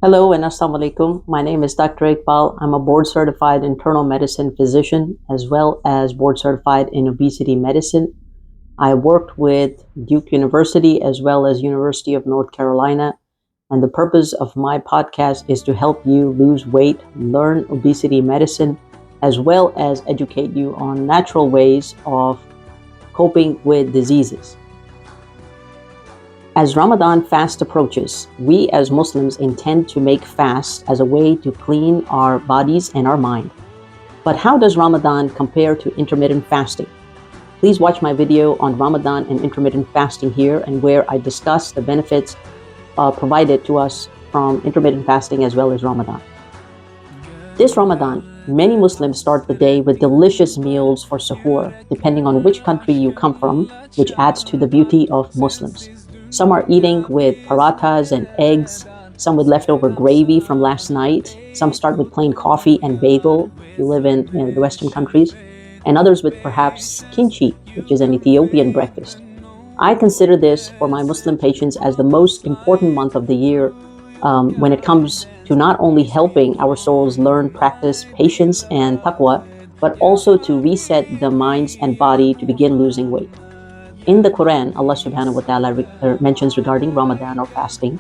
Hello and Assalamu alaikum. My name is Dr. Iqbal. I'm a board certified internal medicine physician as well as board certified in obesity medicine. I worked with Duke University as well as University of North Carolina. And the purpose of my podcast is to help you lose weight, learn obesity medicine, as well as educate you on natural ways of coping with diseases. As Ramadan fast approaches, we as Muslims intend to make fast as a way to clean our bodies and our mind. But how does Ramadan compare to intermittent fasting? Please watch my video on Ramadan and intermittent fasting here, and where I discuss the benefits provided to us from intermittent fasting as well as Ramadan. This Ramadan, many Muslims start the day with delicious meals for suhoor, depending on which country you come from, which adds to the beauty of Muslims. Some are eating with parathas and eggs, some with leftover gravy from last night. Some start with plain coffee and bagel if you live in the Western countries, and others with perhaps kimchi, which is an Ethiopian breakfast. I consider this for my Muslim patients as the most important month of the year when it comes to not only helping our souls learn, practice patience and taqwa, but also to reset the minds and body to begin losing weight. In the Quran, Allah subhanahu wa ta'ala mentions regarding Ramadan or fasting,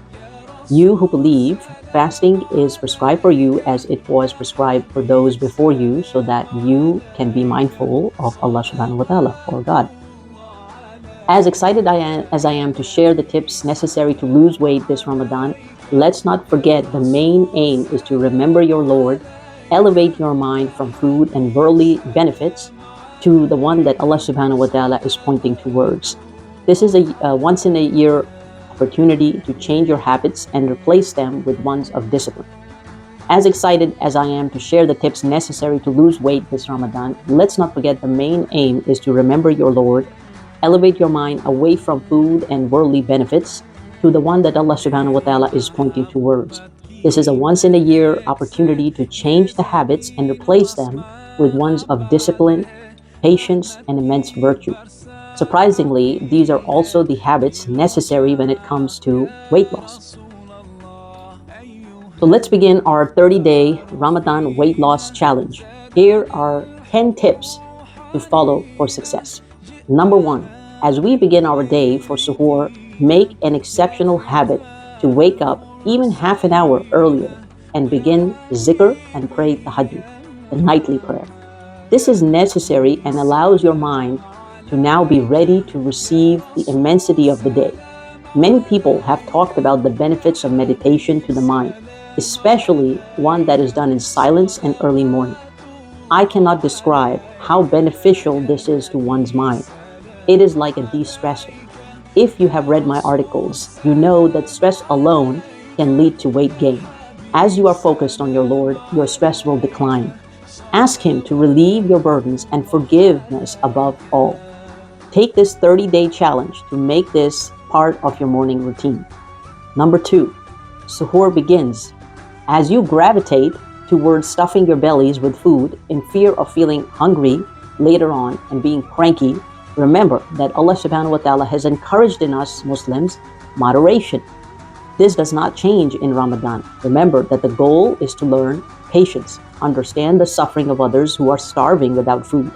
you who believe, fasting is prescribed for you as it was prescribed for those before you, so that you can be mindful of Allah subhanahu wa ta'ala, or God. As excited as I am to share the tips necessary to lose weight this Ramadan, let's not forget the main aim is to remember your Lord, elevate your mind from food and worldly benefits to the one that Allah subhanahu wa ta'ala is pointing towards. This is a once in a year opportunity to change your habits and replace them with ones of discipline. As excited as I am to share the tips necessary to lose weight this Ramadan, let's not forget the main aim is to remember your Lord, elevate your mind away from food and worldly benefits to the one that Allah subhanahu wa ta'ala is pointing towards. This is a once in a year opportunity to change the habits and replace them with ones of discipline, patience, and immense virtue. Surprisingly, these are also the habits necessary when it comes to weight loss. So let's begin our 30-day Ramadan weight loss challenge. Here are 10 tips to follow for success. Number 1, as we begin our day for suhoor, make an exceptional habit to wake up even half an hour earlier and begin zikr and pray tahajjud, the nightly prayer. This is necessary and allows your mind to now be ready to receive the immensity of the day. Many people have talked about the benefits of meditation to the mind, especially one that is done in silence and early morning. I cannot describe how beneficial this is to one's mind. It is like a de-stressor. If you have read my articles, you know that stress alone can lead to weight gain. As you are focused on your Lord, your stress will decline. Ask Him to relieve your burdens and forgiveness above all. Take this 30-day challenge to make this part of your morning routine. Number 2, suhoor begins. As you gravitate towards stuffing your bellies with food in fear of feeling hungry later on and being cranky, remember that Allah subhanahu wa ta'ala has encouraged in us Muslims moderation. This does not change in Ramadan. Remember that the goal is to learn patience, understand the suffering of others who are starving without food.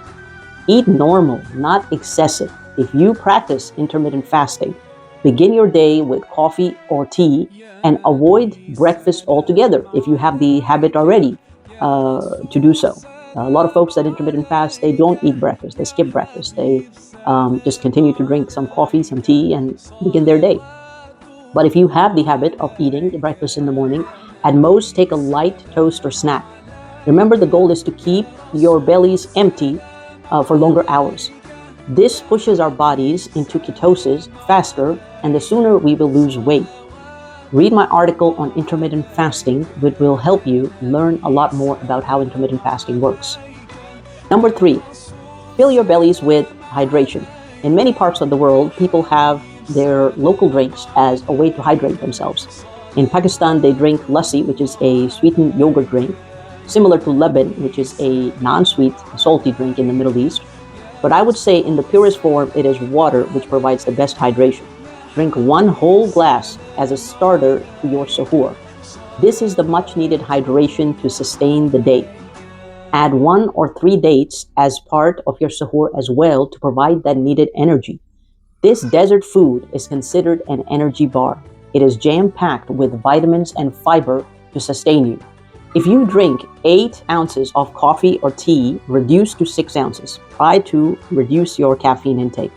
Eat normal, not excessive. If you practice intermittent fasting, begin your day with coffee or tea and avoid breakfast altogether if you have the habit already to do so. A lot of folks that intermittent fast, they don't eat breakfast, they skip breakfast. They just continue to drink some coffee, some tea, and begin their day. But if you have the habit of eating the breakfast in the morning, at most take a light toast or snack. Remember, the goal is to keep your bellies empty for longer hours. This pushes our bodies into ketosis faster, and the sooner we will lose weight. Read my article on intermittent fasting, which will help you learn a lot more about how intermittent fasting works. Number 3, fill your bellies with hydration. In many parts of the world, people have their local drinks as a way to hydrate themselves. In Pakistan, they drink lassi, which is a sweetened yogurt drink, similar to leban, which is a non-sweet, salty drink in the Middle East. But I would say in the purest form, it is water which provides the best hydration. Drink 1 whole glass as a starter to your suhoor. This is the much needed hydration to sustain the day. Add 1 or 3 dates as part of your suhoor as well to provide that needed energy. This desert food is considered an energy bar. It is jam-packed with vitamins and fiber to sustain you. If you drink 8 ounces of coffee or tea, reduce to 6 ounces. Try to reduce your caffeine intake,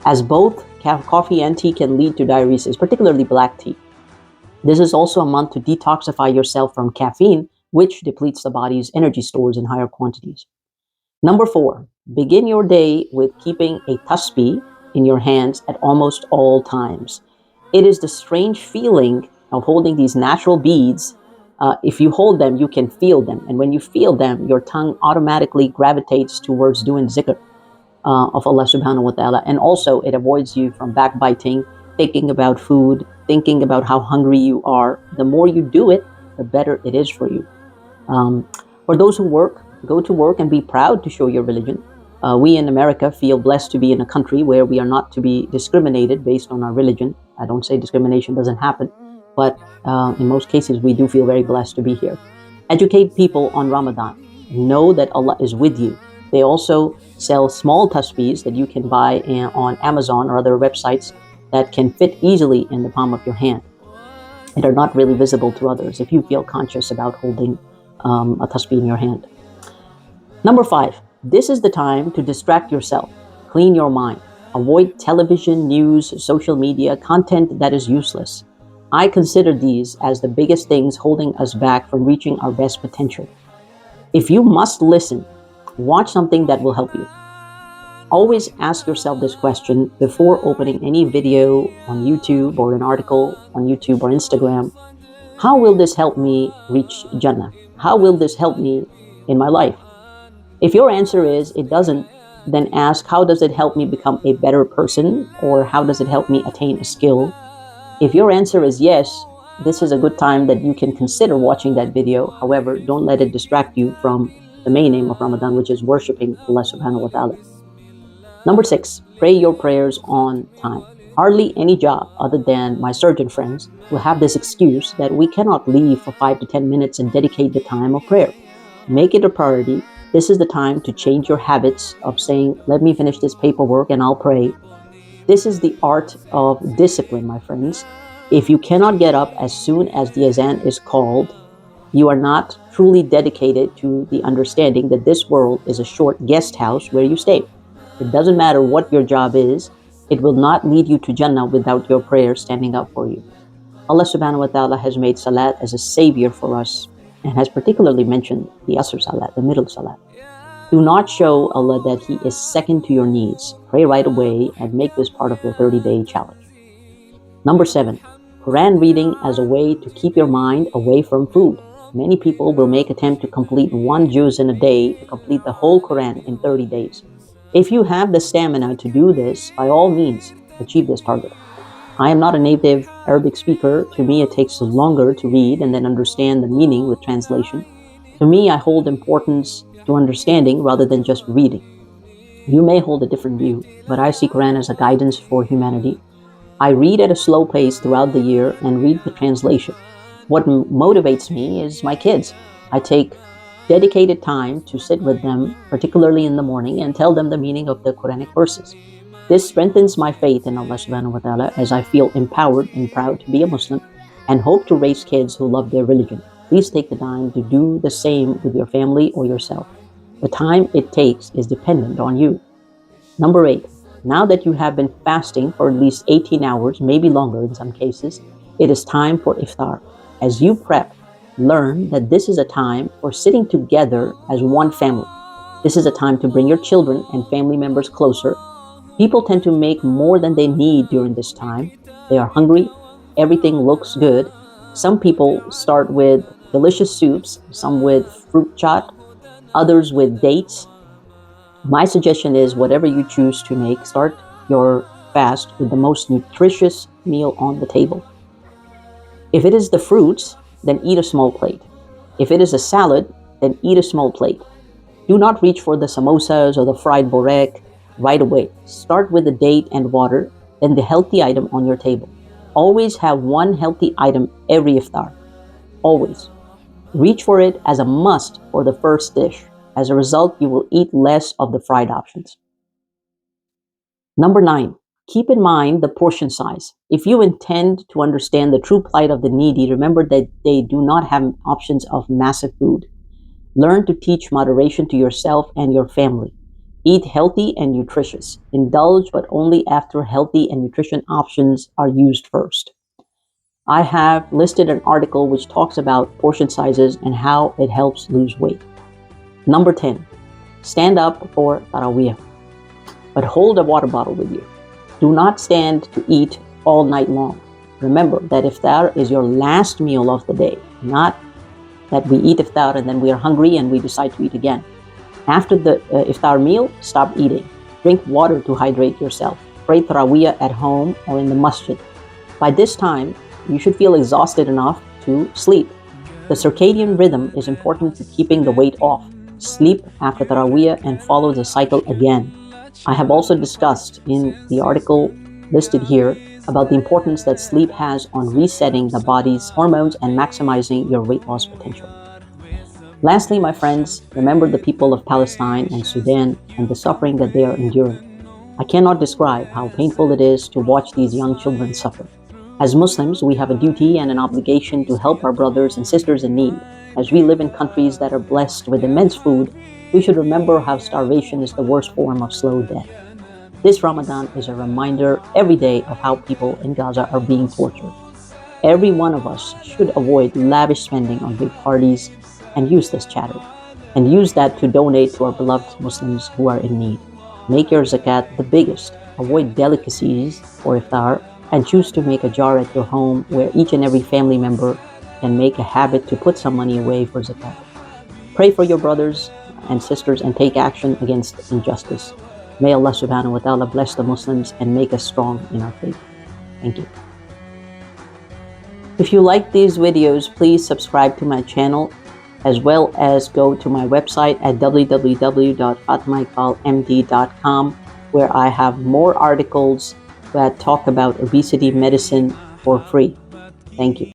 as both coffee and tea can lead to diuresis, particularly black tea. This is also a month to detoxify yourself from caffeine, which depletes the body's energy stores in higher quantities. Number 4, begin your day with keeping a tasbih in your hands at almost all times. It is the strange feeling of holding these natural beads. If you hold them, you can feel them. And when you feel them, your tongue automatically gravitates towards doing zikr of Allah subhanahu wa ta'ala. And also, it avoids you from backbiting, thinking about food, thinking about how hungry you are. The more you do it, the better it is for you. For those who work, go to work and be proud to show your religion. We in America feel blessed to be in a country where we are not to be discriminated based on our religion. I don't say discrimination doesn't happen, but in most cases we do feel very blessed to be here. Educate people on Ramadan. Know that Allah is with you. They also sell small tasbihs that you can buy on Amazon or other websites that can fit easily in the palm of your hand and are not really visible to others if you feel conscious about holding a tasbih in your hand. Number 5, this is the time to distract yourself, clean your mind, avoid television, news, social media, content that is useless. I consider these as the biggest things holding us back from reaching our best potential. If you must listen, watch something that will help you. Always ask yourself this question before opening any video on YouTube or an article on YouTube or Instagram. How will this help me reach Jannah? How will this help me in my life? If your answer is it doesn't, then ask, how does it help me become a better person? Or how does it help me attain a skill? If your answer is yes, this is a good time that you can consider watching that video. However, don't let it distract you from the main aim of Ramadan, which is worshiping Allah subhanahu wa ta'ala. Number 6, pray your prayers on time. Hardly any job other than my surgeon friends will have this excuse that we cannot leave for 5 to 10 minutes and dedicate the time of prayer. Make it a priority. This is the time to change your habits of saying, let me finish this paperwork and I'll pray. This is the art of discipline, my friends. If you cannot get up as soon as the azan is called, you are not truly dedicated to the understanding that this world is a short guest house where you stay. It doesn't matter what your job is, it will not lead you to Jannah without your prayer standing up for you. Allah subhanahu wa ta'ala has made salat as a savior for us and has particularly mentioned the Asr salat, the middle salat. Do not show Allah that He is second to your needs. Pray right away and make this part of your 30-day challenge. Number 7, Quran reading as a way to keep your mind away from food. Many people will make attempt to complete 1 juz in a day to complete the whole Quran in 30 days. If you have the stamina to do this, by all means, achieve this target. I am not a native Arabic speaker. To me, it takes longer to read and then understand the meaning with translation. To me, I hold importance to understanding rather than just reading. You may hold a different view, but I see Quran as a guidance for humanity. I read at a slow pace throughout the year and read the translation. What motivates me is my kids. I take dedicated time to sit with them, particularly in the morning, and tell them the meaning of the Quranic verses. This strengthens my faith in Allah subhanahu wa ta'ala as I feel empowered and proud to be a Muslim and hope to raise kids who love their religion. Please take the time to do the same with your family or yourself. The time it takes is dependent on you. Number 8, now that you have been fasting for at least 18 hours, maybe longer in some cases, it is time for iftar. As you prep, learn that this is a time for sitting together as one family. This is a time to bring your children and family members closer. People tend to make more than they need during this time. They are hungry. Everything looks good. Some people start with delicious soups, some with fruit chaat, others with dates. My suggestion is whatever you choose to make, start your fast with the most nutritious meal on the table. If it is the fruits, then eat a small plate. If it is a salad, then eat a small plate. Do not reach for the samosas or the fried borek right away. Start with the date and water, then the healthy item on your table. Always have one healthy item every iftar. always. Reach for it as a must for the first dish. As a result, you will eat less of the fried options. Number 9, keep in mind the portion size. If you intend to understand the true plight of the needy, remember that they do not have options of massive food. Learn to teach moderation to yourself and your family. Eat healthy and nutritious. Indulge, but only after healthy and nutrition options are used first. I have listed an article which talks about portion sizes and how it helps lose weight. Number 10, stand up for Taraweeh, but hold a water bottle with you. Do not stand to eat all night long. Remember that iftar is your last meal of the day, not that we eat iftar and then we are hungry and we decide to eat again. After the iftar meal, stop eating. Drink water to hydrate yourself. Pray Taraweeh at home or in the masjid. By this time, you should feel exhausted enough to sleep. The circadian rhythm is important to keeping the weight off. Sleep after Taraweeh and follow the cycle again. I have also discussed in the article listed here about the importance that sleep has on resetting the body's hormones and maximizing your weight loss potential. Lastly, my friends, remember the people of Palestine and Sudan and the suffering that they are enduring. I cannot describe how painful it is to watch these young children suffer. As Muslims, we have a duty and an obligation to help our brothers and sisters in need. As we live in countries that are blessed with immense food, we should remember how starvation is the worst form of slow death. This Ramadan is a reminder every day of how people in Gaza are being tortured. Every one of us should avoid lavish spending on big parties and use this chatter, and use that to donate to our beloved Muslims who are in need. Make your zakat the biggest. Avoid delicacies for iftar and choose to make a jar at your home where each and every family member can make a habit to put some money away for zakat. Pray for your brothers and sisters and take action against injustice. May Allah subhanahu wa ta'ala bless the Muslims and make us strong in our faith. Thank you. If you like these videos, please subscribe to my channel, as well as go to my website at www.fatimaiqbalmd.com, where I have more articles that talk about obesity medicine for free. Thank you.